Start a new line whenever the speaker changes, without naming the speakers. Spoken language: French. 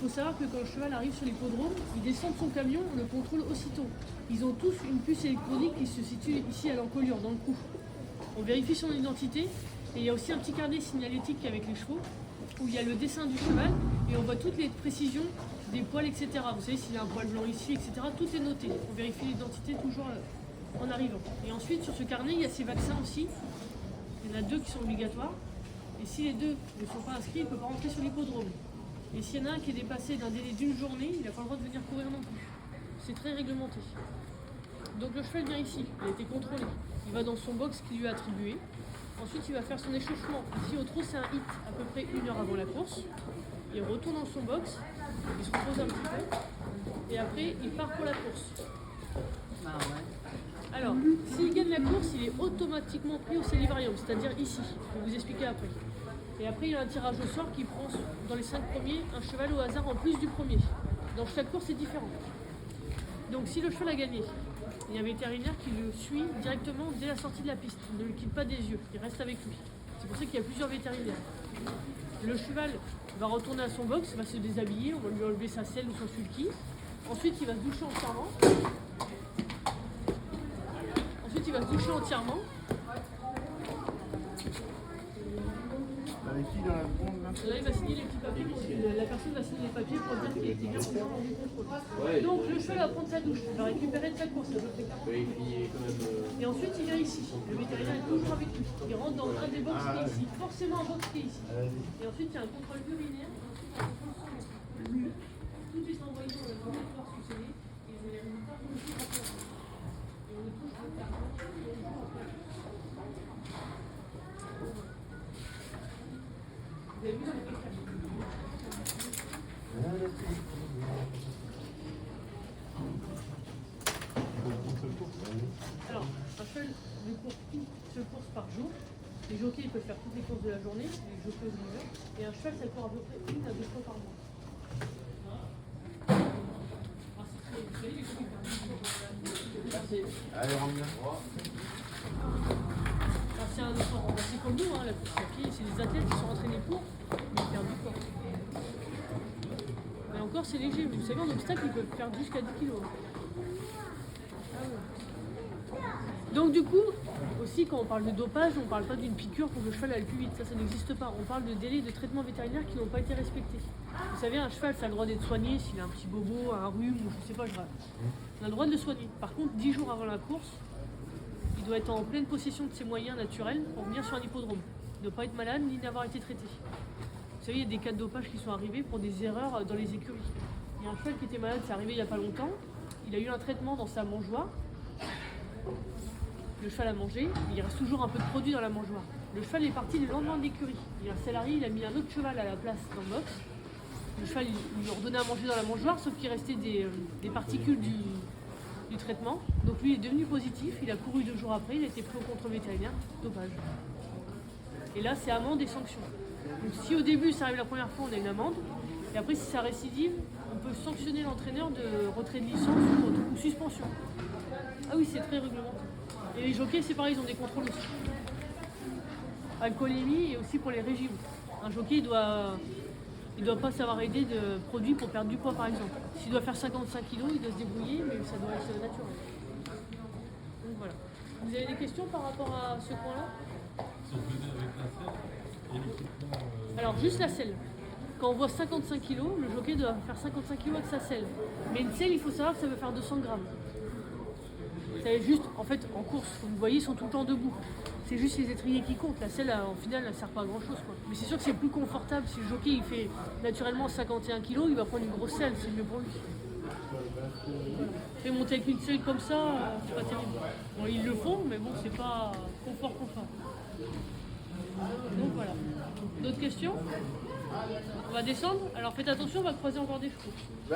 faut savoir que quand le cheval arrive sur l'hippodrome, il descend de son camion, on le contrôle aussitôt. Ils ont tous une puce électronique qui se situe ici à l'encolure, dans le cou. On vérifie son identité et il y a aussi un petit carnet signalétique avec les chevaux où il y a le dessin du cheval et on voit toutes les précisions des poils, etc. Vous savez, s'il y a un poil blanc ici, etc. Tout est noté. On vérifie l'identité toujours en arrivant. Et ensuite, sur ce carnet, il y a ces vaccins aussi. Il y en a 2 qui sont obligatoires. Et si les 2 ne sont pas inscrits, il ne peut pas rentrer sur l'hippodrome. Et s'il y en a un qui est dépassé d'un délai d'une journée, il n'a pas le droit de venir courir non plus. C'est très réglementé. Donc le cheval vient ici, il a été contrôlé. Il va dans son box qui lui est attribué. Ensuite, il va faire son échauffement. Ici, au trot, c'est un hit à peu près 1 heure avant la course. Il retourne dans son box, il se repose un petit peu. Et après, il part pour la course. Alors, s'il gagne la course, il est automatiquement pris au Célivarium, c'est-à-dire ici. Je vais vous expliquer après. Et après, il y a un tirage au sort qui prend dans les 5 premiers un cheval au hasard en plus du premier. Dans chaque course, c'est différent. Donc, si le cheval a gagné, il y a un vétérinaire qui le suit directement dès la sortie de la piste. Il ne le quitte pas des yeux, il reste avec lui. C'est pour ça qu'il y a plusieurs vétérinaires. Le cheval va retourner à son box, va se déshabiller, on va lui enlever sa selle ou son sulky. Ensuite, il va se doucher entièrement. Là, il va signer les petits papiers, la personne va signer les papiers pour dire qu'il était bien pendant du contrôle. Donc le cheval va prendre sa douche, il va récupérer de sa course, à peu près 40 minutes. Et ensuite il vient ici, le vétérinaire est toujours avec lui. Il rentre dans un des box qui est ici, forcément un box qui est ici. Et ensuite il y a un contrôle urinaire. Tout est envoyé dans la journée pour succéder. Et vous n'allez pas vous toucher à terre. Et on touche le carton. Vous avez vu ça? Alors, un cheval ne court qu'une seule course par jour. Les jockeys peuvent faire toutes les courses de la journée, les jockeys l'hiver. Et un cheval, ça court à peu près 1 à 2 fois par mois.
Allez, rentre bien.
C'est un effort, c'est comme nous, hein, la course à pied, c'est des athlètes qui sont entraînés pour, mais ils perdent du poids. Et encore, c'est léger. Vous savez, en obstacle, ils peuvent perdre jusqu'à 10 kg. Ah ouais. Donc du coup, aussi quand on parle de dopage, on ne parle pas d'une piqûre pour que le cheval aille plus vite. Ça n'existe pas. On parle de délais de traitement vétérinaire qui n'ont pas été respectés. Vous savez, un cheval, ça a le droit d'être soigné s'il a un petit bobo, un rhume, ou je sais pas, on a le droit de le soigner. Par contre, 10 jours avant la course, il doit être en pleine possession de ses moyens naturels pour venir sur un hippodrome. Ne pas être malade ni n'avoir été traité. Vous savez, il y a des cas de dopage qui sont arrivés pour des erreurs dans les écuries. Il y a un cheval qui était malade, c'est arrivé il n'y a pas longtemps. Il a eu un traitement dans sa mangeoire. Le cheval a mangé, mais il reste toujours un peu de produit dans la mangeoire. Le cheval est parti le lendemain de l'écurie. Il y a un salarié, il a mis un autre cheval à la place dans le box. Le cheval, il lui redonnait à manger dans la mangeoire, sauf qu'il restait des particules du traitement. Donc lui est devenu positif, il a couru 2 jours après, il a été pris au contrôle vétérinaire, dopage. Et là, c'est amende et sanction. Donc si au début ça arrive la première fois, on a une amende. Et après, si ça récidive, on peut sanctionner l'entraîneur de retrait de licence ou suspension. Ah oui, c'est très réglementé. Et les jockeys, c'est pareil, ils ont des contrôles aussi. Alcoolémie et aussi pour les régimes. Un jockey, il doit pas savoir aider de produits pour perdre du poids, par exemple. S'il doit faire 55 kg, il doit se débrouiller, mais ça doit être naturel. Donc voilà. Vous avez des questions par rapport à ce point-là?
Si on venait avec la selle et l'équipement.
Alors, juste la selle. Quand on voit 55 kg, le jockey doit faire 55 kg avec sa selle. Mais une selle, il faut savoir que ça veut faire 200 grammes. C'est juste, en fait, en course, vous voyez, ils sont tout le temps debout. C'est juste les étriers qui comptent. La selle, en finale, elle ne sert pas à grand chose, quoi. Mais c'est sûr que c'est plus confortable. Si le jockey il fait naturellement 51 kg, il va prendre une grosse selle, c'est mieux pour lui. Voilà. Fait monter avec une selle comme ça, c'est pas terrible. Bon, ils le font, mais bon, c'est pas confort. Donc voilà. D'autres questions? On va descendre. Alors faites attention, on va croiser encore des chevaux.